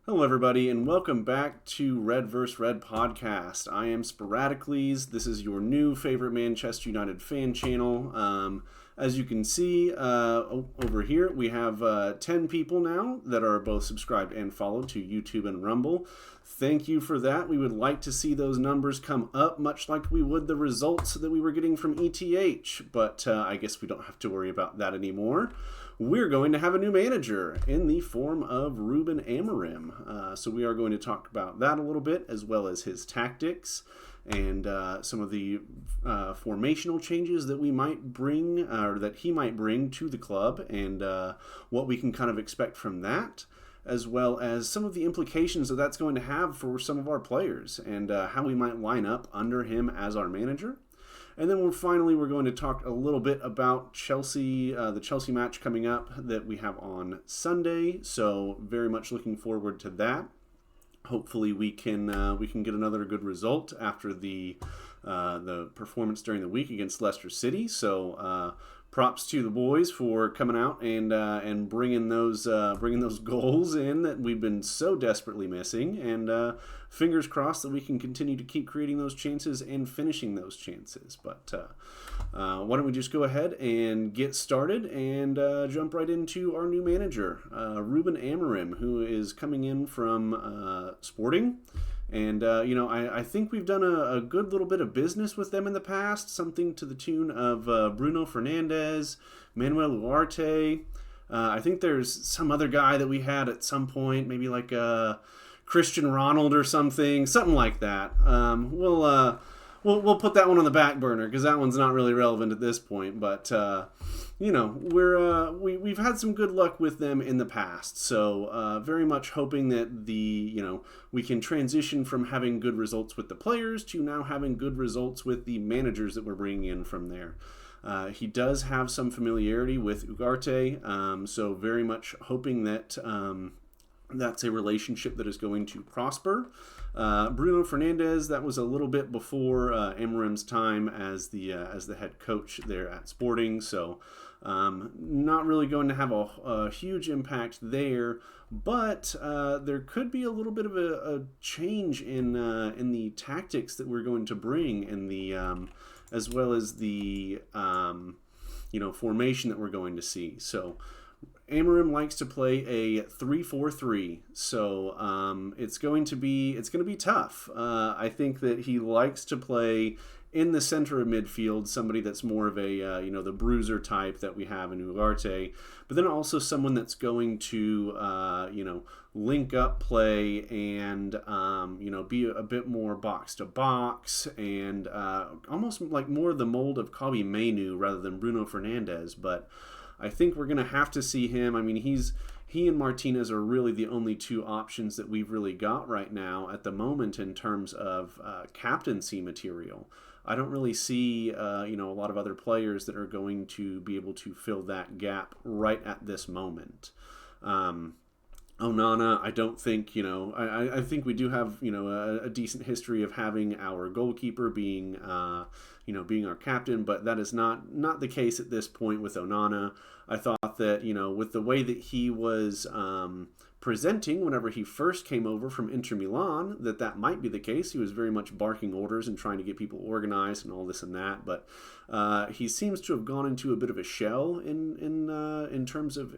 Hello, everybody, and welcome back to RedVsRed podcast. I am Sporadiclese. This is your new favorite Manchester United fan channel. As you can see over here, we have 10 people now that are both subscribed and followed to YouTube and Rumble. Thank you for that. We would like to see those numbers come up, much like we would the results that we were getting from ETH, but I guess we don't have to worry about that anymore. We're going to have a new manager in the form of Ruben Amorim. So we are going to talk about that a little bit, as well as his tactics and some of the formational changes that we might bring, or that he might bring to the club, and what we can kind of expect from that, as well as some of the implications that that's going to have for some of our players, and how we might line up under him as our manager. And then we're going to talk a little bit about Chelsea, the Chelsea match coming up that we have on Sunday. So very much looking forward to that. Hopefully we can get another good result after the performance during the week against Leicester City. So props to the boys for coming out and bringing those goals in that we've been so desperately missing, and fingers crossed that we can continue to keep creating those chances and finishing those chances. But why don't we just go ahead and get started and jump right into our new manager, Ruben Amorim, who is coming in from Sporting. And, I think we've done a good little bit of business with them in the past, something to the tune of Bruno Fernandes, Manuel Ugarte. I think there's some other guy that we had at some point, maybe like Christian Ronald or something like that. We'll put that one on the back burner because that one's not really relevant at this point. But we've had some good luck with them in the past, so very much hoping that we can transition from having good results with the players to now having good results with the managers that we're bringing in from there. He does have some familiarity with Ugarte, so very much hoping that that's a relationship that is going to prosper. Bruno Fernandes, that was a little bit before Amorim's time as the head coach there at Sporting, so not really going to have a huge impact there. But there could be a little bit of a change in the tactics that we're going to bring, in the as well as the formation that we're going to see. So Amorim likes to play a 3-4-3, so it's going to be tough. I think that he likes to play in the center of midfield, somebody that's more of a the bruiser type that we have in Ugarte, but then also someone that's going to link up play and be a bit more box to box, and almost like more of the mold of Kobbie Mainoo rather than Bruno Fernandes. But I think we're going to have to see him. I mean, he and Martinez are really the only two options that we've really got right now at the moment in terms of captaincy material. I don't really see a lot of other players that are going to be able to fill that gap right at this moment. Onana, I don't think, I think we do have, a decent history of having our goalkeeper being our captain, but that is not the case at this point with Onana. I thought that, with the way that he was presenting whenever he first came over from Inter Milan, that might be the case. He was very much barking orders and trying to get people organized and all this and that, but he seems to have gone into a bit of a shell in terms of,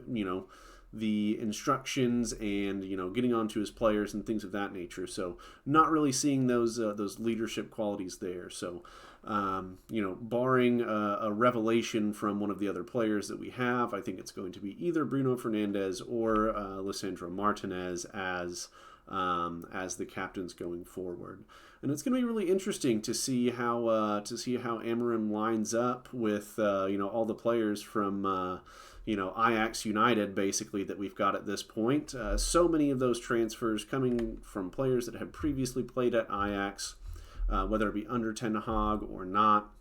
the instructions and getting onto his players and things of that nature. So not really seeing those leadership qualities there. So barring a revelation from one of the other players that we have, I think it's going to be either Bruno Fernandes or Lisandro Martinez as the captains going forward. And it's going to be really interesting to see how Amorim lines up with all the players from Ajax United, basically, that we've got at this point. So many of those transfers coming from players that have previously played at Ajax, whether it be under Ten Hag or not.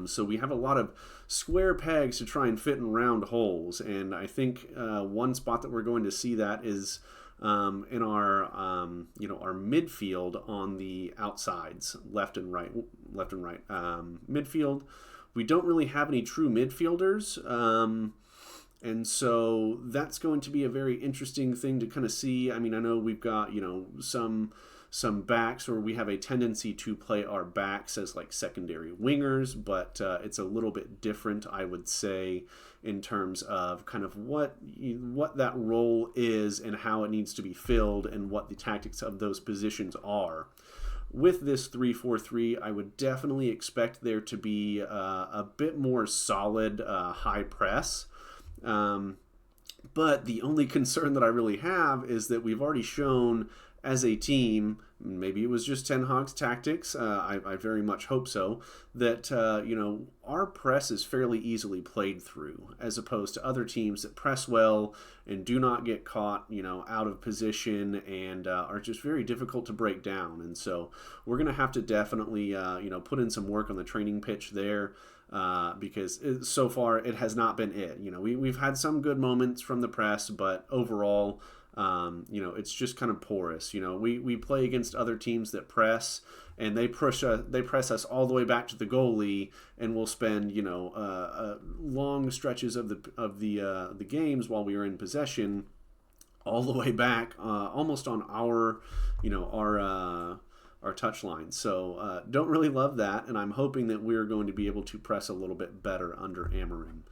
So we have a lot of square pegs to try and fit in round holes, and I think one spot that we're going to see that is in our our midfield on the outsides, left and right. Midfield, we don't really have any true midfielders. And so that's going to be a very interesting thing to kind of see. I mean, I know we've got, some backs, or we have a tendency to play our backs as like secondary wingers, but it's a little bit different, I would say, in terms of kind of what that role is and how it needs to be filled and what the tactics of those positions are. With this 3-4-3, I would definitely expect there to be a bit more solid high press. But the only concern that I really have is that we've already shown as a team, maybe it was just Ten Hag's tactics, I very much hope so, that our press is fairly easily played through, as opposed to other teams that press well and do not get caught out of position and are just very difficult to break down. And so we're going to have to definitely put in some work on the training pitch there. Because so far it has not been it. We've had some good moments from the press, but overall, it's just kind of porous. We play against other teams that press, and they press us all the way back to the goalie, and we'll spend long stretches of the games while we are in possession, all the way back almost on our touch line. So don't really love that, and I'm hoping that we're going to be able to press a little bit better under AMORIM.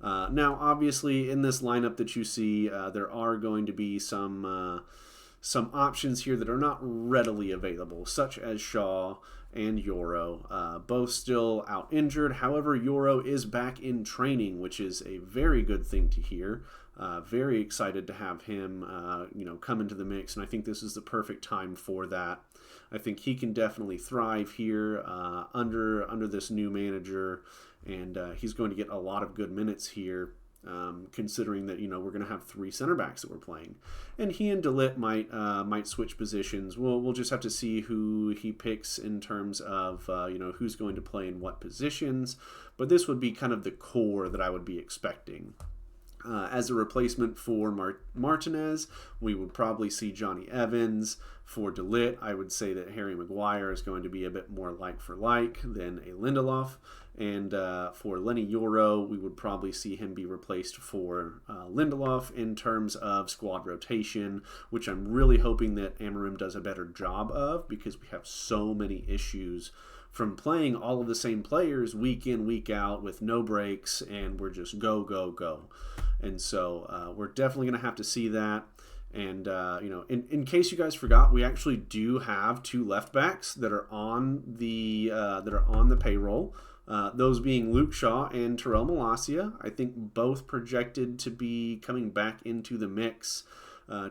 Now, obviously, in this lineup that you see, there are going to be some options here that are not readily available, such as Shaw and Euro, both still out injured. However, Euro is back in training, which is a very good thing to hear. Very excited to have him, come into the mix, and I think this is the perfect time for that. I think he can definitely thrive here under this new manager, and he's going to get a lot of good minutes here, considering that we're going to have 3 center backs that we're playing, and he and De Ligt might switch positions. We'll just have to see who he picks in terms of who's going to play in what positions, but this would be kind of the core that I would be expecting. As a replacement for Martinez, we would probably see Johnny Evans. For De Ligt, I would say that Harry Maguire is going to be a bit more like for like than a Lindelof. And for Lenny Euro, we would probably see him be replaced for Lindelof in terms of squad rotation, which I'm really hoping that AMORIM does a better job of, because we have so many issues from playing all of the same players week in, week out with no breaks, and we're just go, go, go. And so we're definitely going to have to see that. And, in case you guys forgot, we actually do have 2 left backs that are on the payroll. Those being Luke Shaw and Terrell Malacia. I think both projected to be coming back into the mix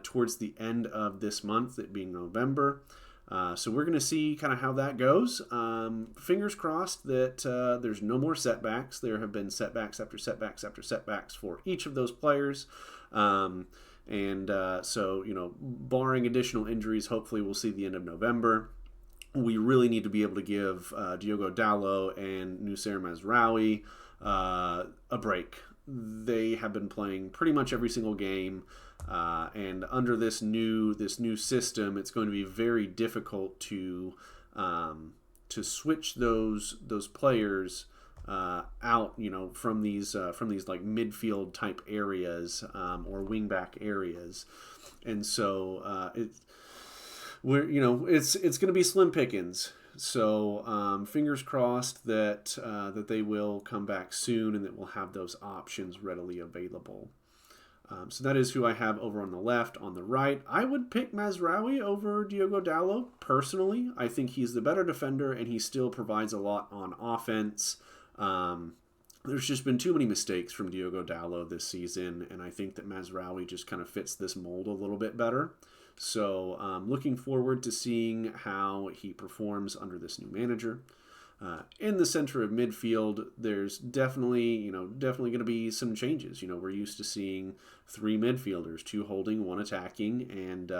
towards the end of this month, it being November. So we're going to see kind of how that goes. Fingers crossed that there's no more setbacks. There have been setbacks after setbacks after setbacks for each of those players. So, barring additional injuries, hopefully we'll see the end of November. We really need to be able to give Diogo Dalot and Noussair Mazraoui a break. They have been playing pretty much every single game, and under this new system, it's going to be very difficult to switch those players out, from these like midfield type areas or wingback areas, and so it's going to be slim pickings. So fingers crossed that they will come back soon and that we'll have those options readily available. So that is who I have over on the left. On the right, I would pick Mazraoui over Diogo Dalot personally. I think he's the better defender and he still provides a lot on offense. There's just been too many mistakes from Diogo Dalot this season, and I think that Mazraoui just kind of fits this mold a little bit better. So looking forward to seeing how he performs under this new manager. In the center of midfield, there's definitely going to be some changes. We're used to seeing 3 midfielders, 2 holding, 1 attacking, and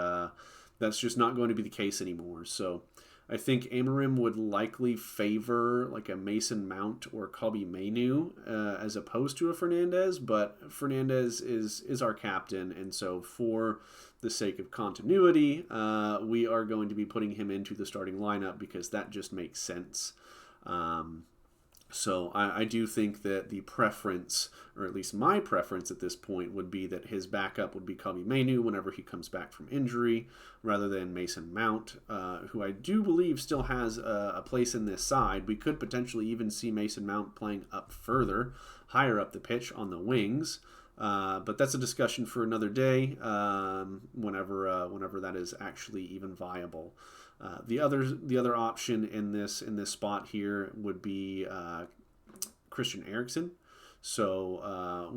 that's just not going to be the case anymore. So I think AMORIM would likely favor like a Mason Mount or Kobe Mainoo as opposed to a Fernandez, but Fernandez is our captain, and so for the sake of continuity, we are going to be putting him into the starting lineup because that just makes sense. So I do think that the preference, or at least my preference at this point, would be that his backup would be Kobe Mainu whenever he comes back from injury, rather than Mason Mount, who I do believe still has a place in this side. We could potentially even see Mason Mount playing up further, higher up the pitch on the wings. But that's a discussion for another day, whenever that is actually even viable. The other option in this spot here would be Christian Eriksen. So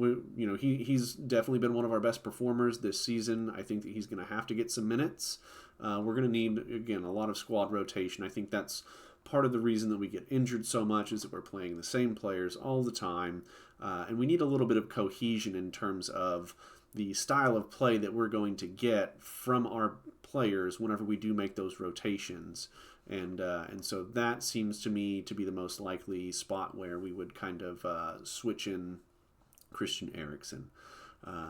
he's definitely been one of our best performers this season. I think that he's going to have to get some minutes. We're going to need, again, a lot of squad rotation. I think that's part of the reason that we get injured so much, is that we're playing the same players all the time, and we need a little bit of cohesion in terms of the style of play that we're going to get from our players whenever we do make those rotations. And so that seems to me to be the most likely spot where we would kind of switch in Christian Eriksen.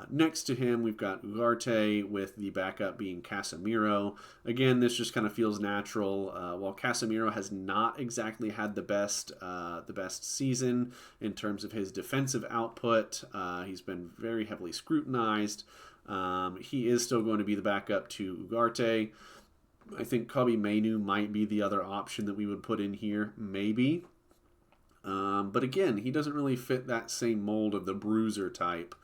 Next to him, we've got Ugarte, with the backup being Casemiro. Again, this just kind of feels natural. While Casemiro has not exactly had the best season in terms of his defensive output, he's been very heavily scrutinized. He is still going to be the backup to Ugarte. I think Kobe Mainu might be the other option that we would put in here, maybe. But again, he doesn't really fit that same mold of the bruiser type,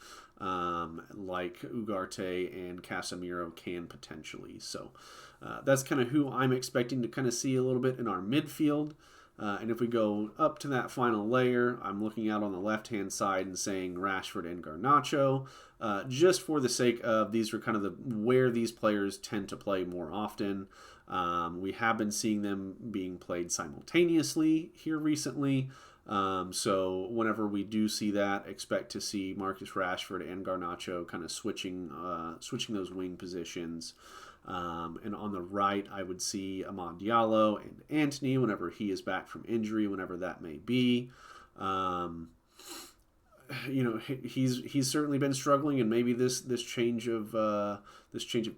like Ugarte and Casemiro can potentially. So that's kind of who I'm expecting to kind of see a little bit in our midfield. And if we go up to that final layer, I'm looking out on the left-hand side and saying Rashford and Garnacho, just for the sake of these are kind of where these players tend to play more often. We have been seeing them being played simultaneously here recently. So whenever we do see that, expect to see Marcus Rashford and Garnacho kind of switching those wing positions. And on the right, I would see Amad Diallo and Antony whenever he is back from injury, whenever that may be. He's certainly been struggling, and maybe this change of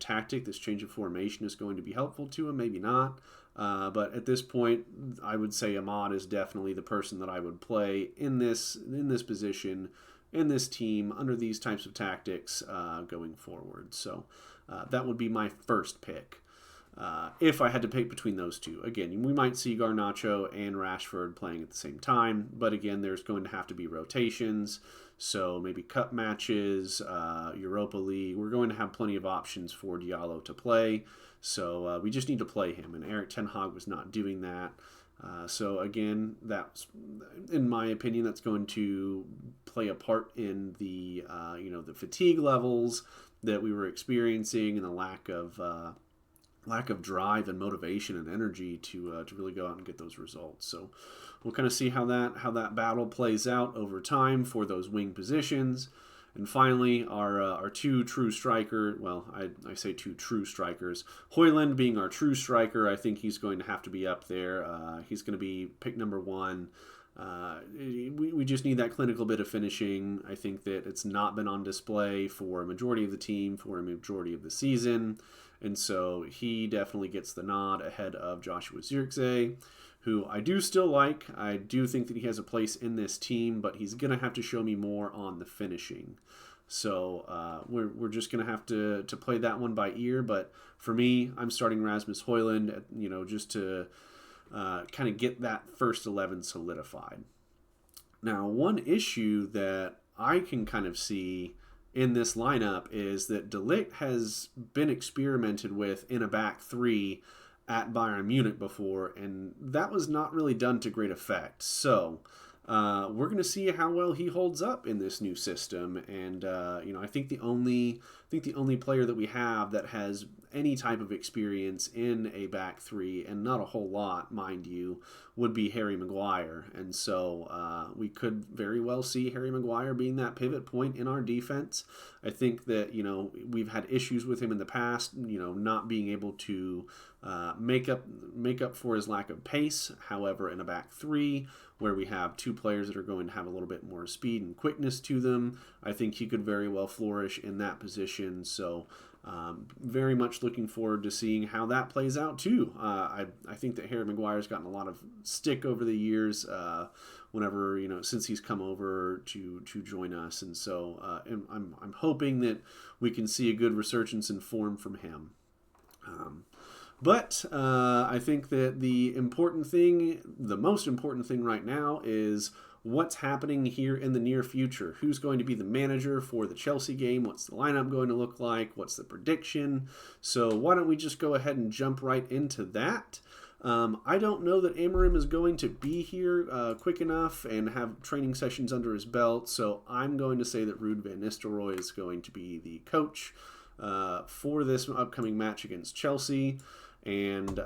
tactic, this change of formation is going to be helpful to him. Maybe not. But at this point, I would say Amad is definitely the person that I would play in this position, in this team, under these types of tactics going forward. So that would be my first pick. If I had to pick between those two. Again, we might see Garnacho and Rashford playing at the same time, but again, there's going to have to be rotations. So maybe cup matches, Europa League. We're going to have plenty of options for Diallo to play. So we just need to play him, and Erik ten Hag was not doing that. So again, that's, in my opinion, that's going to play a part in the the fatigue levels that we were experiencing, and the lack of drive and motivation and energy to really go out and get those results. So we'll kind of see how that battle plays out over time for those wing positions. And finally, our two true striker, well, I say two true strikers. Højlund being our true striker, I think he's going to have to be up there. He's going to be pick number one. We just need that clinical bit of finishing. I think that it's not been on display for a majority of the team, for a majority of the season. And so he definitely gets the nod ahead of Joshua Zirkzee, who I do still like. I do think that he has a place in this team, but he's going to have to show me more on the finishing. So we're just going to have to play that one by ear. But for me, I'm starting Rasmus Højlund, just to kind of get that first 11 solidified. Now, one issue that I can kind of see in this lineup is that De Ligt has been experimented with in a back three at Bayern Munich before, and that was not really done to great effect. So we're going to see how well he holds up in this new system. And I think the only player that we have that has any type of experience in a back three, and not a whole lot, mind you, would be Harry Maguire. And so we could very well see Harry Maguire being that pivot point in our defense. I think that we've had issues with him in the past, not being able to make up for his lack of pace. However, in a back three, where we have two players that are going to have a little bit more speed and quickness to them, I think he could very well flourish in that position. So very much looking forward to seeing how that plays out too. I think that Harry Maguire's gotten a lot of stick over the years whenever, since he's come over to join us. And so I'm hoping that we can see a good resurgence in form from him. But I think that the most important thing right now is what's happening here in the near future. Who's going to be the manager for the Chelsea game? What's the lineup going to look like? What's the prediction? So why don't we just go ahead and jump right into that? I don't know that AMORIM is going to be here quick enough and have training sessions under his belt, so I'm going to say that RedVsRed is going to be the coach for this upcoming match against Chelsea. And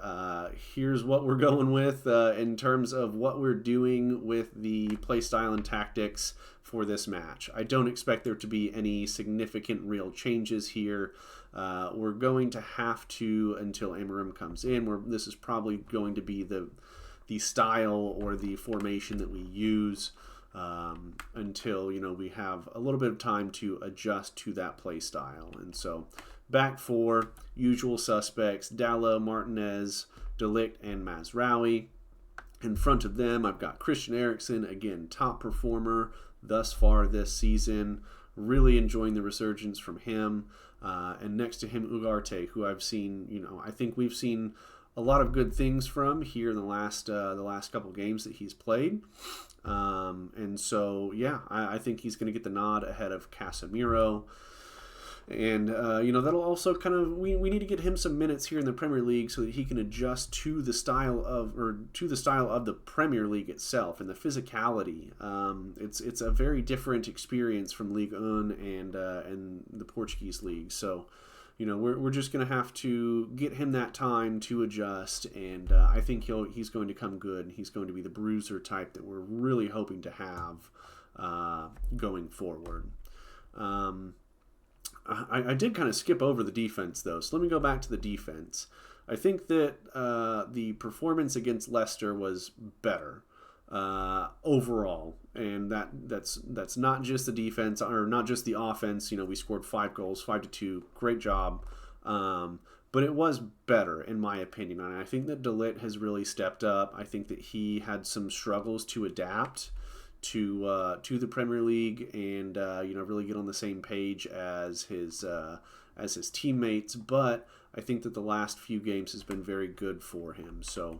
here's what we're going with in terms of what we're doing with the play style and tactics for this match. I don't expect there to be any significant real changes here. We're going to have to, until AMORIM comes in, this is probably going to be the style or the formation that we use until we have a little bit of time to adjust to that play style. And so back four, usual suspects: Dalot, Martinez, De Ligt, and Mazraoui. In front of them, I've got Christian Eriksen, again, top performer thus far this season. Really enjoying the resurgence from him. And next to him, Ugarte, who I've seen, I think we've seen a lot of good things from here in the last couple games that he's played. And so, yeah, I think he's going to get the nod ahead of Casemiro. And, that'll also kind of, we need to get him some minutes here in the Premier League so that he can adjust to the style of the Premier League itself and the physicality. It's a very different experience from Ligue 1 and the Portuguese league. So, we're just going to have to get him that time to adjust, and I think he's going to come good. He's going to be the bruiser type that we're really hoping to have going forward. I did kind of skip over the defense, though, so let me go back to the defense. I think that the performance against Leicester was better overall, and that's not just the defense or not just the offense. We scored 5 goals, 5-2, great job, but it was better in my opinion. And I think that De Ligt has really stepped up. I think that he had some struggles to adapt to the Premier League and really get on the same page as his teammates. But I think that the last few games has been very good for him. So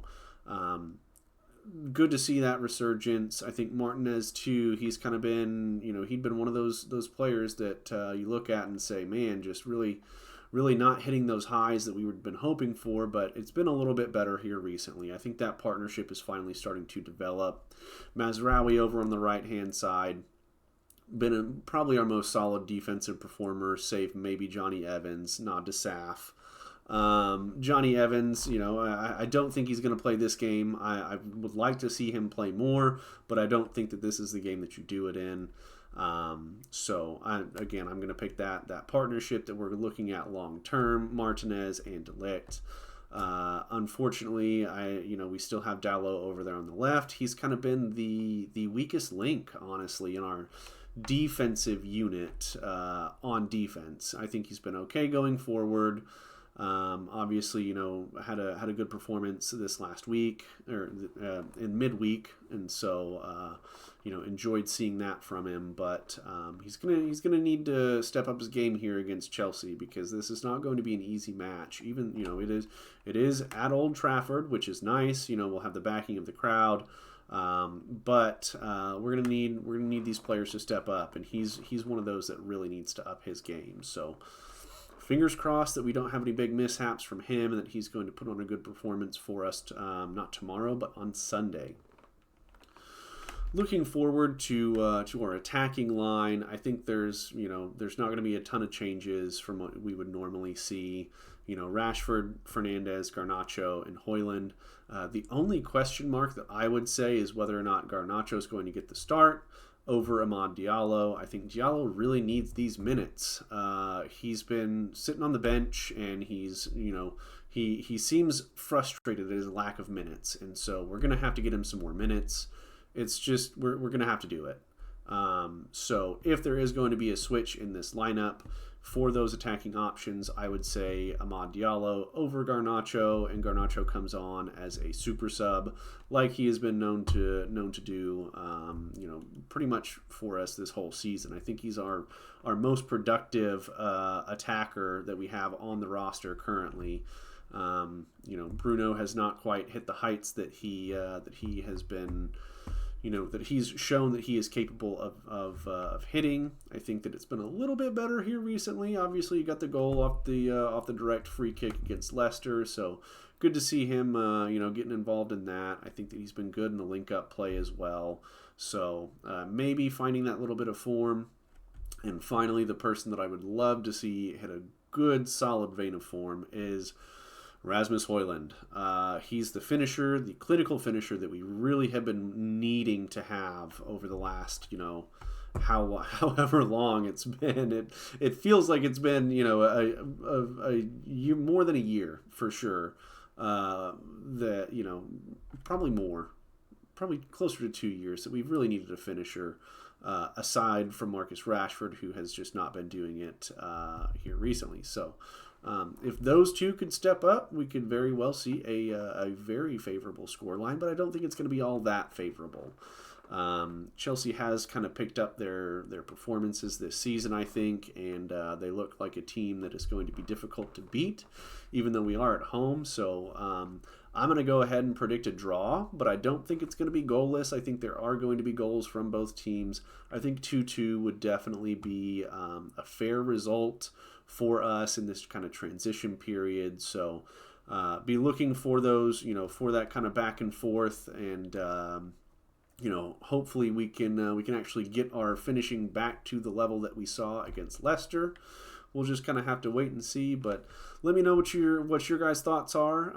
good to see that resurgence. I think Martinez too. He's kind of been he'd been one of those players that you look at and say, man, just really not hitting those highs that we would have been hoping for, but it's been a little bit better here recently. I think that partnership is finally starting to develop. Mazraoui over on the right-hand side, been probably our most solid defensive performer, save maybe Johnny Evans, nod to Saf. Johnny Evans, I don't think he's going to play this game. I would like to see him play more, but I don't think that this is the game that you do it in. I'm going to pick that partnership that we're looking at long term, Martinez and De Ligt. Unfortunately, we still have Dalot over there on the left. He's kind of been the weakest link, honestly, in our defensive unit on defense. I think he's been okay going forward. Obviously, had a good performance this last week or in midweek, and so enjoyed seeing that from him. But he's gonna need to step up his game here against Chelsea, because this is not going to be an easy match. Even it is at Old Trafford, which is nice. We'll have the backing of the crowd. But we're gonna need these players to step up, and he's one of those that really needs to up his game. So fingers crossed that we don't have any big mishaps from him, and that he's going to put on a good performance for us, not tomorrow, but on Sunday. Looking forward to our attacking line, I think there's not going to be a ton of changes from what we would normally see. Rashford, Fernandes, Garnacho, and Højlund. The only question mark that I would say is whether or not Garnacho is going to get the start over Amad Diallo. I think Diallo really needs these minutes. He's been sitting on the bench, and he seems frustrated at his lack of minutes, and so we're going to have to get him some more minutes. It's just we're going to have to do it. So if there is going to be a switch in this lineup for those attacking options, I would say Amad Diallo over Garnacho, and Garnacho comes on as a super sub, like he has been known to do, pretty much for us this whole season. I think he's our most productive attacker that we have on the roster currently. Bruno has not quite hit the heights that he has been. That he's shown that he is capable of hitting. I think that it's been a little bit better here recently. Obviously, you got the goal off the direct free kick against Leicester, so good to see him, getting involved in that. I think that he's been good in the link-up play as well. So maybe finding that little bit of form. And finally, the person that I would love to see hit a good, solid vein of form is Rasmus Højlund. He's the finisher, the clinical finisher that we really have been needing to have over the last, however long it's been. It feels like it's been, a year, more than a year for sure. Probably closer to 2 years that we've really needed a finisher. Aside from Marcus Rashford, who has just not been doing it here recently. So if those two could step up, we could very well see a very favorable scoreline, but I don't think it's going to be all that favorable. Chelsea has kind of picked up their performances this season, I think, and they look like a team that is going to be difficult to beat, even though we are at home. So I'm going to go ahead and predict a draw, but I don't think it's going to be goalless. I think there are going to be goals from both teams. I think 2-2 would definitely be a fair result for us in this kind of transition period. So be looking for those, for that kind of back and forth, and hopefully we can actually get our finishing back to the level that we saw against Leicester. We'll just kind of have to wait and see, but let me know what your guys' thoughts are.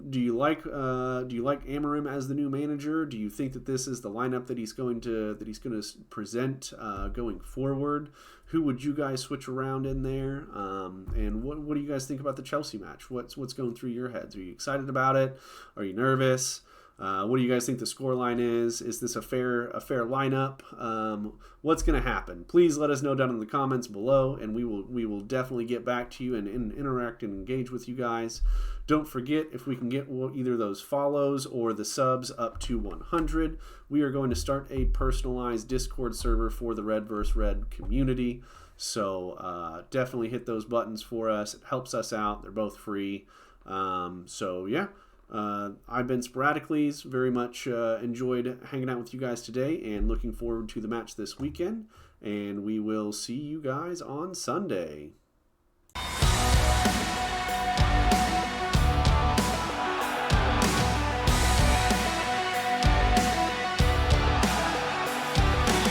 Do you like AMORIM as the new manager? Do you think that this is the lineup that he's going to present going forward? Who would you guys switch around in there? And what do you guys think about the Chelsea match? What's going through your heads? Are you excited about it? Are you nervous? What do you guys think the scoreline is? Is this a fair lineup? What's going to happen? Please let us know down in the comments below, and we will definitely get back to you and interact and engage with you guys. Don't forget, if we can get either those follows or the subs up to 100, we are going to start a personalized Discord server for the RedVsRed community. So definitely hit those buttons for us. It helps us out. They're both free. So yeah. I've been Sporadiclese, very much enjoyed hanging out with you guys today and looking forward to the match this weekend, and we will see you guys on Sunday.